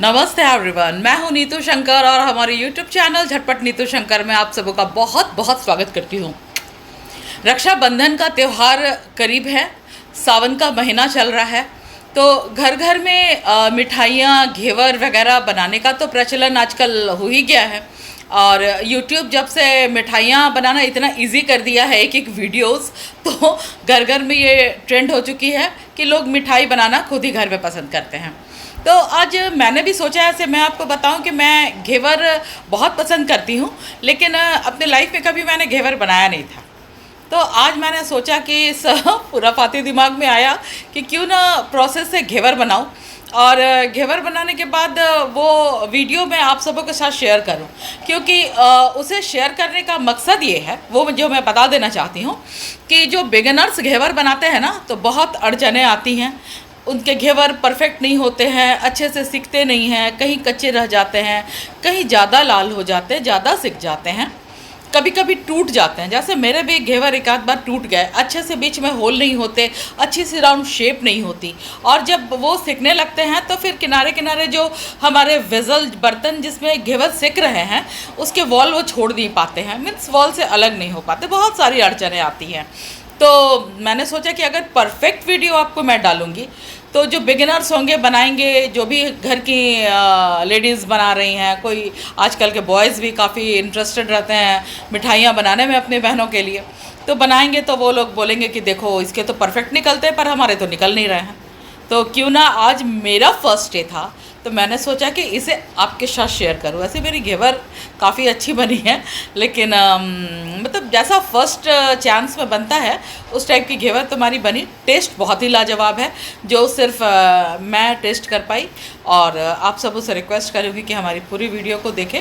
नमस्ते एवरीवन, मैं हूं नीतू शंकर और हमारे यूट्यूब चैनल झटपट नीतू शंकर में आप सबों का बहुत बहुत स्वागत करती हूं। रक्षाबंधन का त्यौहार करीब है, सावन का महीना चल रहा है, तो घर घर में मिठाइयाँ घेवर वगैरह बनाने का तो प्रचलन आजकल हो ही गया है। और YouTube जब से मिठाइयाँ बनाना इतना इजी कर दिया है, एक एक वीडियोस, तो घर घर में ये ट्रेंड हो चुकी है कि लोग मिठाई बनाना खुद ही घर में पसंद करते हैं। तो आज मैंने भी सोचा ऐसे मैं आपको बताऊं कि मैं घेवर बहुत पसंद करती हूं, लेकिन अपने लाइफ में कभी मैंने घेवर बनाया नहीं था। तो आज मैंने सोचा कि इस खुराफाती दिमाग में आया कि क्यों ना प्रोसेस से घेवर बनाऊं, और घेवर बनाने के बाद वो वीडियो मैं आप सबों के साथ शेयर करूं, क्योंकि उसे शेयर करने का मकसद ये है, वो जो मैं बता देना चाहती हूं कि जो बिगिनर्स घेवर बनाते हैं ना, तो बहुत अड़चनें आती हैं। उनके घेवर परफेक्ट नहीं होते हैं, अच्छे से सिकते नहीं हैं, कहीं कच्चे रह जाते हैं, कहीं ज़्यादा लाल हो जाते हैं, ज़्यादा सिक जाते हैं, कभी कभी टूट जाते हैं। जैसे मेरे भी घेवर एक आध बार टूट गए, अच्छे से बीच में होल नहीं होते, अच्छी सी राउंड शेप नहीं होती, और जब वो सिकने लगते हैं तो फिर किनारे किनारे जो हमारे वेजल बर्तन जिसमें घेवर सिक रहे हैं उसके वॉल वो छोड़ नहीं पाते हैं, मीन्स वॉल से अलग नहीं हो पाते, बहुत सारी अड़चनें आती हैं। तो मैंने सोचा कि अगर परफेक्ट वीडियो आपको मैं डालूँगी तो जो बिगिनर्स होंगे बनाएंगे, जो भी घर की लेडीज़ बना रही हैं, कोई आजकल के बॉयज़ भी काफ़ी इंटरेस्टेड रहते हैं मिठाइयाँ बनाने में अपनी बहनों के लिए, तो बनाएंगे तो वो लोग बोलेंगे कि देखो इसके तो परफेक्ट निकलते हैं पर हमारे तो निकल नहीं रहे हैं। तो क्यों ना आज मेरा फर्स्ट डे था तो मैंने सोचा कि इसे आपके साथ शेयर करूँ। वैसे मेरी घेवर काफ़ी अच्छी बनी है, लेकिन मतलब जैसा फर्स्ट चांस में बनता है उस टाइप की घेवर तुम्हारी बनी। टेस्ट बहुत ही लाजवाब है, जो सिर्फ मैं टेस्ट कर पाई, और आप सबों से रिक्वेस्ट करूँगी कि हमारी पूरी वीडियो को देखें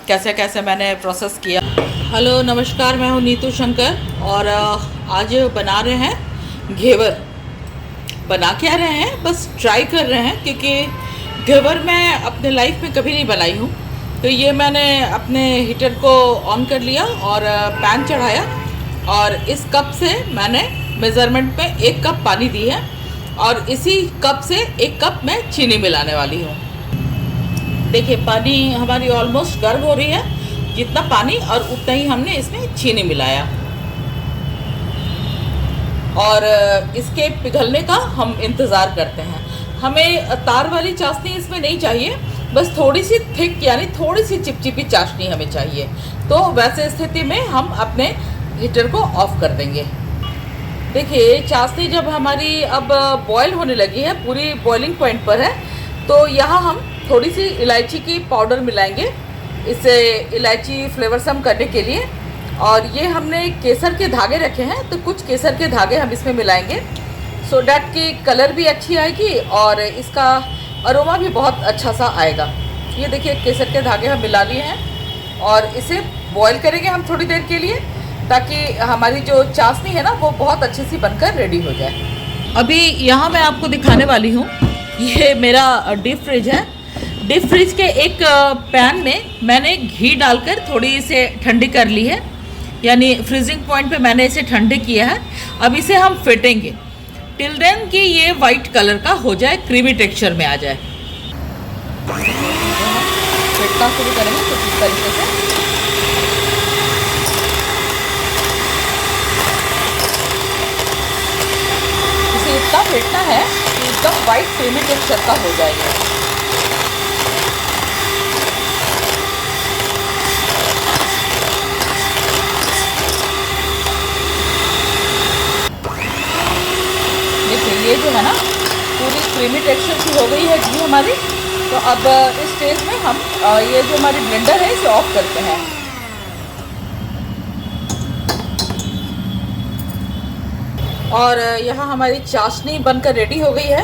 कैसे कैसे मैंने प्रोसेस किया। हेलो नमस्कार, मैं हूँ नीतू शंकर और आज बना रहे हैं घेवर। बना क्या रहे हैं, बस ट्राई कर रहे हैं, क्योंकि घेवर मैं अपने लाइफ में कभी नहीं बनाई हूँ। तो ये मैंने अपने हीटर को ऑन कर लिया और पैन चढ़ाया, और इस कप से मैंने मेज़रमेंट में 1 कप पानी दी है, और इसी कप से 1 कप मैं चीनी मिलाने वाली हूँ। देखिए पानी हमारी ऑलमोस्ट गर्म हो रही है, जितना पानी और उतना ही हमने इसमें चीनी मिलाया, और इसके पिघलने का हम इंतज़ार करते हैं। हमें तार वाली चाशनी इसमें नहीं चाहिए, बस थोड़ी सी थिक यानी थोड़ी सी चिपचिपी चाशनी हमें चाहिए। तो वैसे स्थिति में हम अपने हीटर को ऑफ कर देंगे। देखिए चाशनी जब हमारी अब बॉयल होने लगी है, पूरी बॉइलिंग पॉइंट पर है, तो यहाँ हम थोड़ी सी इलायची की पाउडर मिलाएंगे, इससे इलायची फ्लेवरसम करने के लिए। और ये हमने केसर के धागे रखे हैं, तो कुछ केसर के धागे हम इसमें मिलाएंगे, सो डैट की कलर भी अच्छी आएगी और इसका अरोमा भी बहुत अच्छा सा आएगा। ये देखिए केसर के धागे हम मिला लिए हैं, और इसे बॉईल करेंगे हम थोड़ी देर के लिए, ताकि हमारी जो चाशनी है ना वो बहुत अच्छी सी बनकर रेडी हो जाए। अभी यहाँ मैं आपको दिखाने वाली हूँ, ये मेरा डीप फ्रिज है। डीप फ्रिज के एक पैन में मैंने घी डालकर थोड़ी इसे ठंडी कर ली है, यानी फ्रीजिंग पॉइंट पे मैंने इसे ठंडे किया है। अब इसे हम फेंटेंगे टिल देन कि ये वाइट कलर का हो जाए, क्रीमी टेक्सचर में आ जाए। फेंटना शुरू करेंगे तो इस तरीके से इसे इतना फेंटना है कि एकदम वाइट क्रीमी टेक्सचर का हो जाएगा। ये जो है ना पूरी क्रीमी टेक्सचर की हो गई है घी हमारी। तो अब इस स्टेज में हम ये जो हमारी ब्लेंडर है इसे ऑफ करते हैं। और यहाँ हमारी चाशनी बनकर रेडी हो गई है।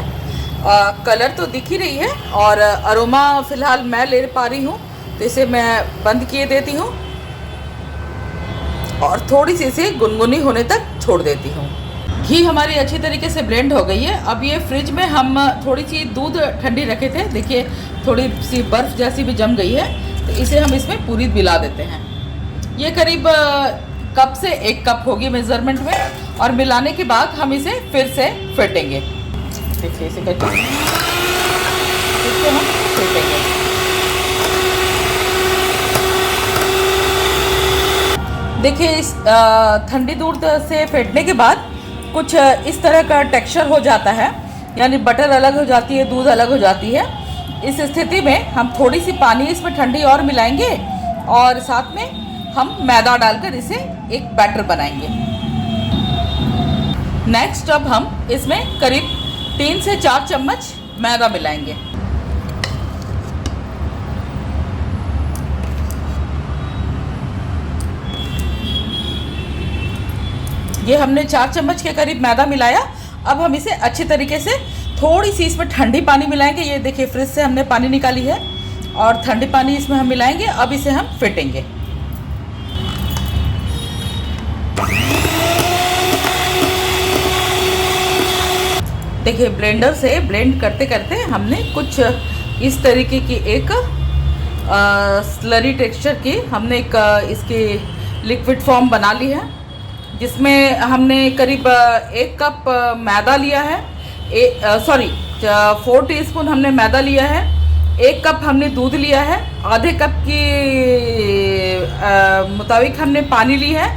कलर तो दिख ही रही है, और अरोमा फ़िलहाल मैं ले पा रही हूँ, तो इसे मैं बंद किए देती हूँ और थोड़ी सी इसे गुनगुनी होने तक छोड़ देती हूँ। घी हमारी अच्छी तरीके से ब्लेंड हो गई है। अब ये फ्रिज में हम थोड़ी सी दूध ठंडी रखे थे, देखिए थोड़ी सी बर्फ़ जैसी भी जम गई है, तो इसे हम इसमें पूरी मिला देते हैं। ये करीब कप से 1 कप होगी मेज़रमेंट में, और मिलाने के बाद हम इसे फिर से फेंटेंगे। देखिए इसे करके हम फेंटेंगे। देखिए इस ठंडी दूध से फेंटने के बाद कुछ इस तरह का टेक्सचर हो जाता है, यानी बटर अलग हो जाती है, दूध अलग हो जाती है। इस स्थिति में हम थोड़ी सी पानी इसमें ठंडी और मिलाएंगे और साथ में हम मैदा डालकर इसे एक बैटर बनाएंगे। नेक्स्ट अब हम इसमें करीब 3 से 4 चम्मच मैदा मिलाएंगे। ये हमने 4 चम्मच के करीब मैदा मिलाया। अब हम इसे अच्छी तरीके से थोड़ी सी इसमें ठंडी पानी मिलाएंगे। ये देखिए फ्रिज से हमने पानी निकाली है और ठंडी पानी इसमें हम मिलाएंगे। अब इसे हम फेंटेंगे। देखिए ब्लेंडर से ब्लेंड करते करते हमने कुछ इस तरीके की एक स्लरी टेक्सचर की हमने एक इसकी लिक्विड फॉर्म बना ली है, जिसमें हमने करीब 1 कप मैदा लिया है, 4 टीस्पून हमने मैदा लिया है, 1 कप हमने दूध लिया है, आधे कप की मुताबिक हमने पानी ली है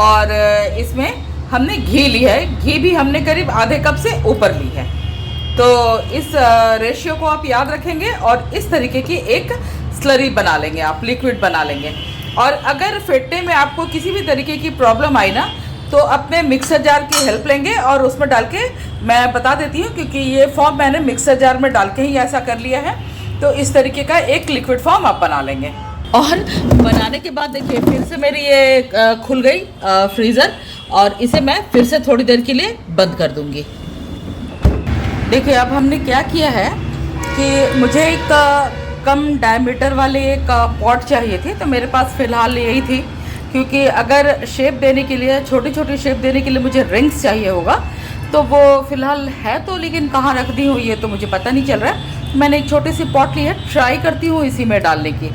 और इसमें हमने घी ली है। घी भी हमने करीब आधे कप से ऊपर ली है। तो इस रेशियो को आप याद रखेंगे और इस तरीके की एक स्लरी बना लेंगे, आप लिक्विड बना लेंगे। और अगर फेंटने में आपको किसी भी तरीके की प्रॉब्लम आई ना, तो अपने मिक्सर जार की हेल्प लेंगे और उसमें डाल के, मैं बता देती हूँ क्योंकि ये फॉर्म मैंने मिक्सर जार में डाल के ही ऐसा कर लिया है। तो इस तरीके का एक लिक्विड फॉर्म आप बना लेंगे। और बनाने के बाद देखिए फिर से मेरी ये खुल गई फ्रीज़र और इसे मैं फिर से थोड़ी देर के लिए बंद कर दूँगी। देखिए अब हमने क्या किया है कि मुझे एक कम डायमीटर वाले एक पॉट चाहिए थी, तो मेरे पास फ़िलहाल यही थी, क्योंकि अगर शेप देने के लिए, छोटी छोटी शेप देने के लिए मुझे रिंग्स चाहिए होगा, तो वो फ़िलहाल है तो, लेकिन कहाँ रख दी हूँ ये तो मुझे पता नहीं चल रहा है। मैंने एक छोटी सी पॉट ली है, ट्राई करती हूँ इसी में डालने की।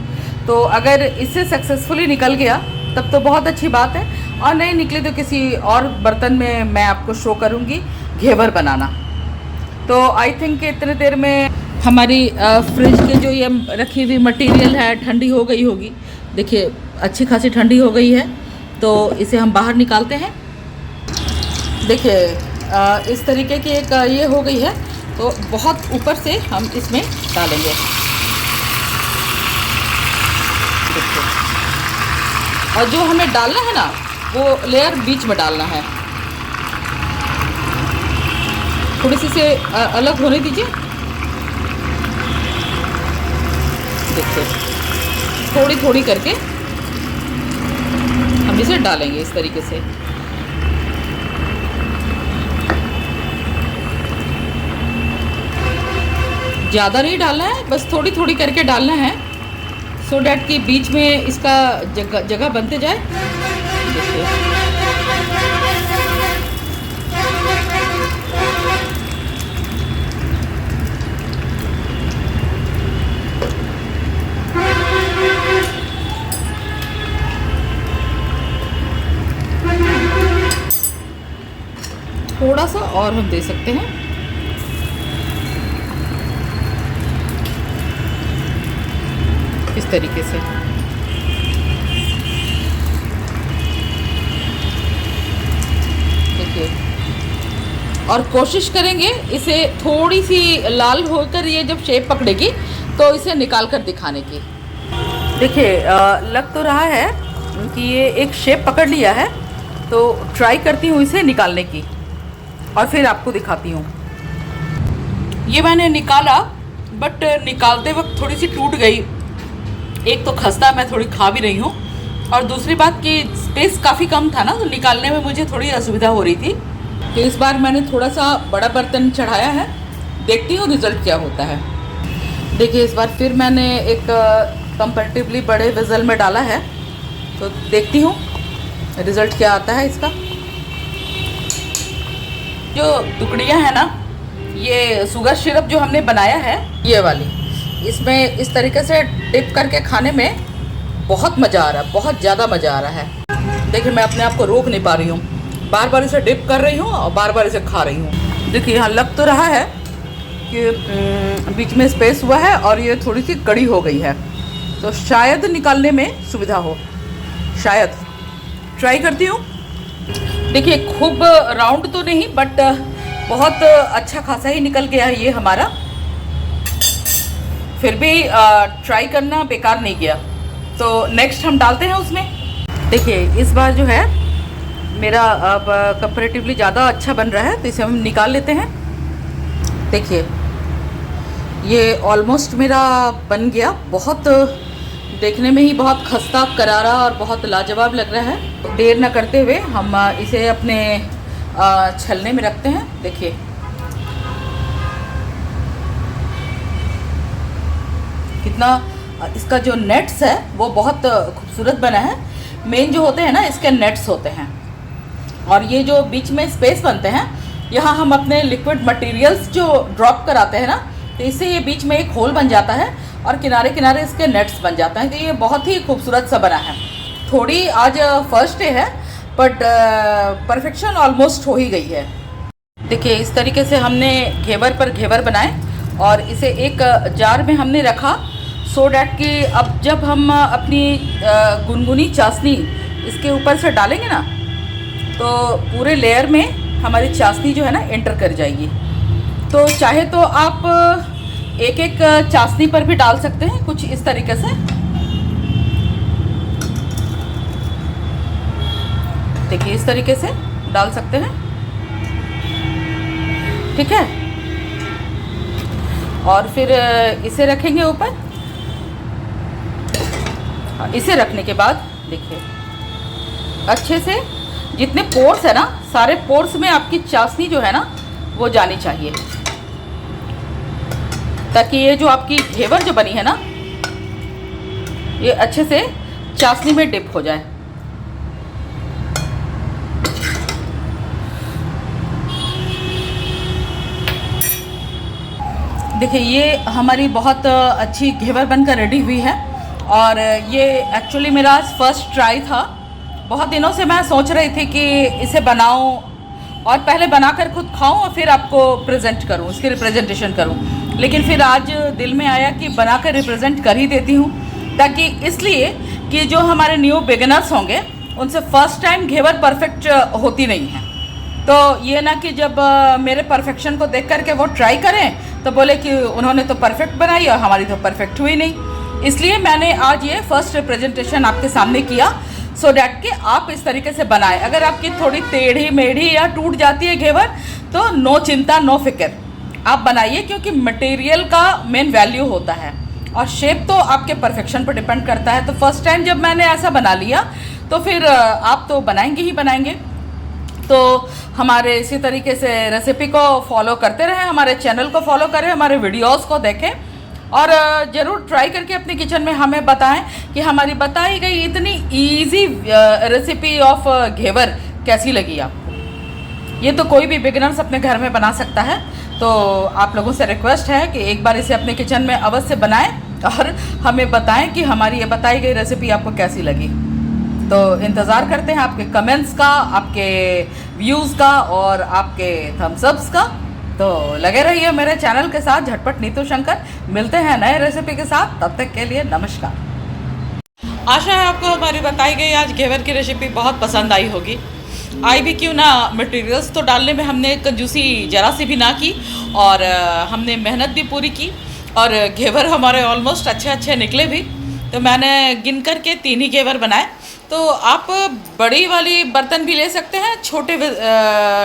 तो अगर इससे सक्सेसफुली निकल गया तब तो बहुत अच्छी बात है, और नहीं निकली तो किसी और बर्तन में मैं आपको शो करूँगी घेवर बनाना। तो आई थिंक इतने देर में हमारी फ्रिज के जो ये रखी हुई मटेरियल है ठंडी हो गई होगी। देखिए अच्छी खासी ठंडी हो गई है, तो इसे हम बाहर निकालते हैं। देखिए इस तरीके की एक ये हो गई है, तो बहुत ऊपर से हम इसमें डालेंगे। देखिए, और जो हमें डालना है ना, वो लेयर बीच में डालना है। थोड़ी सी से अलग होने दीजिए। देखिए थोड़ी थोड़ी करके हम इसे डालेंगे इस तरीके से। ज़्यादा नहीं डालना है, बस थोड़ी थोड़ी करके डालना है, सो डैट कि बीच में इसका जगह बनते जाए। देखिए थोड़ा सा और हम दे सकते हैं। इस तरीके से देखिए, और कोशिश करेंगे इसे थोड़ी सी लाल होकर ये जब शेप पकड़ेगी तो इसे निकाल कर दिखाने की। देखिए लग तो रहा है कि ये एक शेप पकड़ लिया है, तो ट्राई करती हूँ इसे निकालने की और फिर आपको दिखाती हूँ। ये मैंने निकाला, बट निकालते वक्त थोड़ी सी टूट गई। एक तो खस्ता मैं थोड़ी खा भी रही हूँ, और दूसरी बात कि स्पेस काफ़ी कम था ना, तो निकालने में मुझे थोड़ी असुविधा हो रही थी। तो इस बार मैंने थोड़ा सा बड़ा बर्तन चढ़ाया है, देखती हूँ रिज़ल्ट क्या होता है। देखिए इस बार फिर मैंने एक कंपैरेटिवली बड़े वेसल में डाला है, तो देखती हूँ रिज़ल्ट क्या आता है इसका। जो टुकड़ियाँ हैं ना, ये शुगर सिरप जो हमने बनाया है ये वाली, इसमें इस तरीके से डिप करके खाने में बहुत मज़ा आ रहा है, बहुत ज़्यादा मज़ा आ रहा है। देखिए मैं अपने आप को रोक नहीं पा रही हूँ, बार बार इसे डिप कर रही हूँ और बार बार इसे खा रही हूँ। देखिए यहाँ लग तो रहा है कि बीच में स्पेस हुआ है और ये थोड़ी सी कड़ी हो गई है, तो शायद निकालने में सुविधा हो, शायद। देखिए अब मैं इसे निकाल रही हूँ। देखिए यहाँ लग तो रहा है कि बीच में स्पेस हुआ है और ये थोड़ी सी कड़ी हो गई है, तो शायद निकालने में सुविधा हो, शायद। देखिए अब मैं इसे निकाल रही हूँ। देखिए यहाँ लग तो रहा है कि बीच में स्पेस हुआ है और ये थोड़ी सी कड़ी हो गई है, तो शायद निकालने में सुविधा हो, शायद। ट्राई करती हूँ। देखिए खूब राउंड तो नहीं, बट बहुत अच्छा खासा ही निकल गया है ये हमारा। फिर भी ट्राई करना बेकार नहीं गया। तो नेक्स्ट हम डालते हैं उसमें। देखिए इस बार जो है मेरा अब कंपैरेटिवली ज़्यादा अच्छा बन रहा है, तो इसे हम निकाल लेते हैं। देखिए ये ऑलमोस्ट मेरा बन गया। बहुत देखने में ही बहुत खस्ता करारा और बहुत लाजवाब लग रहा है। देर न करते हुए हम इसे अपने छलने में रखते हैं। देखिए कितना इसका जो नेट्स है वो बहुत खूबसूरत बना है। मेन जो होते हैं ना इसके नेट्स होते हैं, और ये जो बीच में स्पेस बनते हैं, यहाँ हम अपने लिक्विड मटेरियल्स जो ड्रॉप कराते हैं ना, तो इससे ये बीच में एक होल बन जाता है और किनारे किनारे इसके नेट्स बन जाते हैं। तो ये बहुत ही खूबसूरत सा बना है। थोड़ी आज फर्स्ट डे है, बट परफेक्शन ऑलमोस्ट हो ही गई है। देखिए इस तरीके से हमने घेवर पर घेवर बनाए और इसे एक जार में हमने रखा, सो डैट कि अब जब हम अपनी गुनगुनी चाशनी इसके ऊपर से डालेंगे ना, तो पूरे लेयर में हमारी चाशनी जो है ना एंटर कर जाएगी। तो चाहे तो आप एक एक चाशनी पर भी डाल सकते हैं, कुछ इस तरीके से। देखिए इस तरीके से डाल सकते हैं, ठीक है। और फिर इसे रखेंगे ऊपर। इसे रखने के बाद देखिए अच्छे से जितने पोर्स है ना, सारे पोर्स में आपकी चाशनी जो है ना वो जानी चाहिए, ताकि ये जो आपकी घेवर जो बनी है ना ये अच्छे से चाशनी में डिप हो जाए। देखिए ये हमारी बहुत अच्छी घेवर बनकर रेडी हुई है, और ये एक्चुअली मेरा आज फर्स्ट ट्राई था। बहुत दिनों से मैं सोच रही थी कि इसे बनाऊं और पहले बनाकर खुद खाऊं और फिर आपको प्रेजेंट करूं, इसकी रिप्रेजेंटेशन करूं। लेकिन फिर आज दिल में आया कि बनाकर रिप्रेजेंट कर ही देती हूं, ताकि इसलिए कि जो हमारे न्यू बिगिनर्स होंगे उनसे फर्स्ट टाइम घेवर परफेक्ट होती नहीं है। तो ये ना कि जब मेरे परफेक्शन को देख करके वो ट्राई करें तो बोले कि उन्होंने तो परफेक्ट बनाई और हमारी तो परफेक्ट हुई नहीं। इसलिए मैंने आज ये फर्स्ट रिप्रेजेंटेशन आपके सामने किया, सो डैट कि आप इस तरीके से बनाएं। अगर आपकी थोड़ी टेढ़ी मेढ़ी या टूट जाती है घेवर तो नो चिंता नो फिक्र, आप बनाइए, क्योंकि मटेरियल का मेन वैल्यू होता है और शेप तो आपके परफेक्शन पर डिपेंड करता है। तो फर्स्ट टाइम जब मैंने ऐसा बना लिया तो फिर आप तो बनाएंगे ही बनाएंगे। तो हमारे इसी तरीके से रेसिपी को फॉलो करते रहें, हमारे चैनल को फॉलो करें, हमारे वीडियोस को देखें और ज़रूर ट्राई करके अपने किचन में हमें बताएं कि हमारी बताई गई इतनी इजी रेसिपी ऑफ घेवर कैसी लगी आपको। ये तो कोई भी बिगिनर्स अपने घर में बना सकता है। तो आप लोगों से रिक्वेस्ट है कि एक बार इसे अपने किचन में अवश्य बनाएं और हमें बताएं कि हमारी ये बताई गई रेसिपी आपको कैसी लगी। तो इंतज़ार करते हैं आपके कमेंट्स का, आपके व्यूज़ का और आपके थम्स अप्स का। तो लगे रहिए मेरे चैनल के साथ, झटपट नीतू शंकर। मिलते हैं नए रेसिपी के साथ, तब तक के लिए नमस्कार। आशा है आपको हमारी बताई गई आज घेवर की रेसिपी बहुत पसंद आई होगी। आई भी क्यों ना, मटेरियल्स तो डालने में हमने कंजूसी जरा सी भी ना की और हमने मेहनत भी पूरी की और घेवर हमारे ऑलमोस्ट अच्छे अच्छे निकले भी। तो मैंने गिन करके 3 ही घेवर बनाए। तो आप बड़ी वाली बर्तन भी ले सकते हैं, छोटे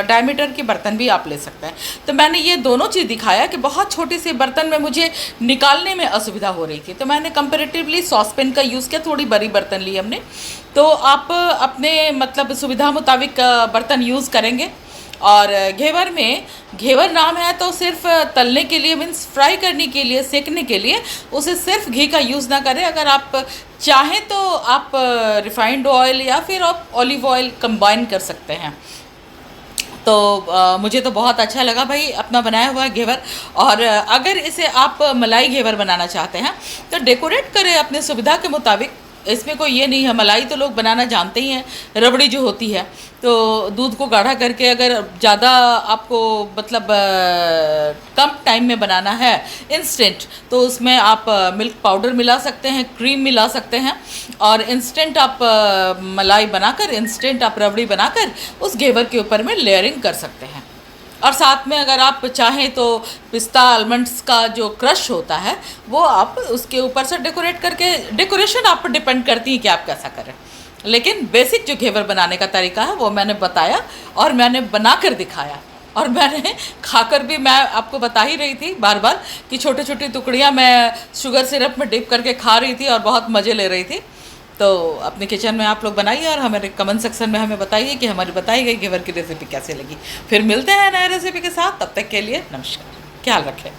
डायमीटर के बर्तन भी आप ले सकते हैं। तो मैंने ये दोनों चीज़ दिखाया कि बहुत छोटी सी बर्तन में मुझे निकालने में असुविधा हो रही थी, तो मैंने कंपैरेटिवली सॉसपेन का यूज़ किया। थोड़ी बड़ी बर्तन ली हमने। तो आप अपने मतलब सुविधा मुताबिक बर्तन यूज़ करेंगे। और घेवर में, घेवर नाम है तो सिर्फ तलने के लिए, मीन्स फ्राई करने के लिए, सेकने के लिए उसे सिर्फ घी का यूज़ ना करें। अगर आप चाहें तो आप रिफाइंड ऑयल या फिर आप ऑलिव ऑयल कंबाइन कर सकते हैं। तो मुझे तो बहुत अच्छा लगा भाई अपना बनाया हुआ घेवर। और अगर इसे आप मलाई घेवर बनाना चाहते हैं तो डेकोरेट करें अपने सुविधा के मुताबिक। इसमें कोई ये नहीं है, मलाई तो लोग बनाना जानते ही हैं। रबड़ी जो होती है, तो दूध को गाढ़ा करके अगर ज़्यादा आपको मतलब कम टाइम में बनाना है इंस्टेंट, तो उसमें आप मिल्क पाउडर मिला सकते हैं, क्रीम मिला सकते हैं, और इंस्टेंट आप मलाई बनाकर, इंस्टेंट आप रबड़ी बनाकर उस घेवर के ऊपर में लेयरिंग कर सकते हैं। और साथ में अगर आप चाहें तो पिस्ता आलमंड्स का जो क्रश होता है वो आप उसके ऊपर से डेकोरेट करके, डेकोरेशन आप पर डिपेंड करती है कि आप कैसा करें, लेकिन बेसिक जो घेवर बनाने का तरीका है वो मैंने बताया और मैंने बना कर दिखाया। और मैंने खाकर भी, मैं आपको बता ही रही थी बार बार कि छोटी छोटी टुकड़ियाँ मैं शुगर सिरप में डिप करके खा रही थी और बहुत मज़े ले रही थी। तो अपने किचन में आप लोग बनाइए और हमारे कमेंट सेक्शन में हमें बताइए कि हमारी बताई गई घेवर की रेसिपी कैसे लगी। फिर मिलते हैं नए रेसिपी के साथ, तब तक के लिए नमस्कार, ख्याल रखें।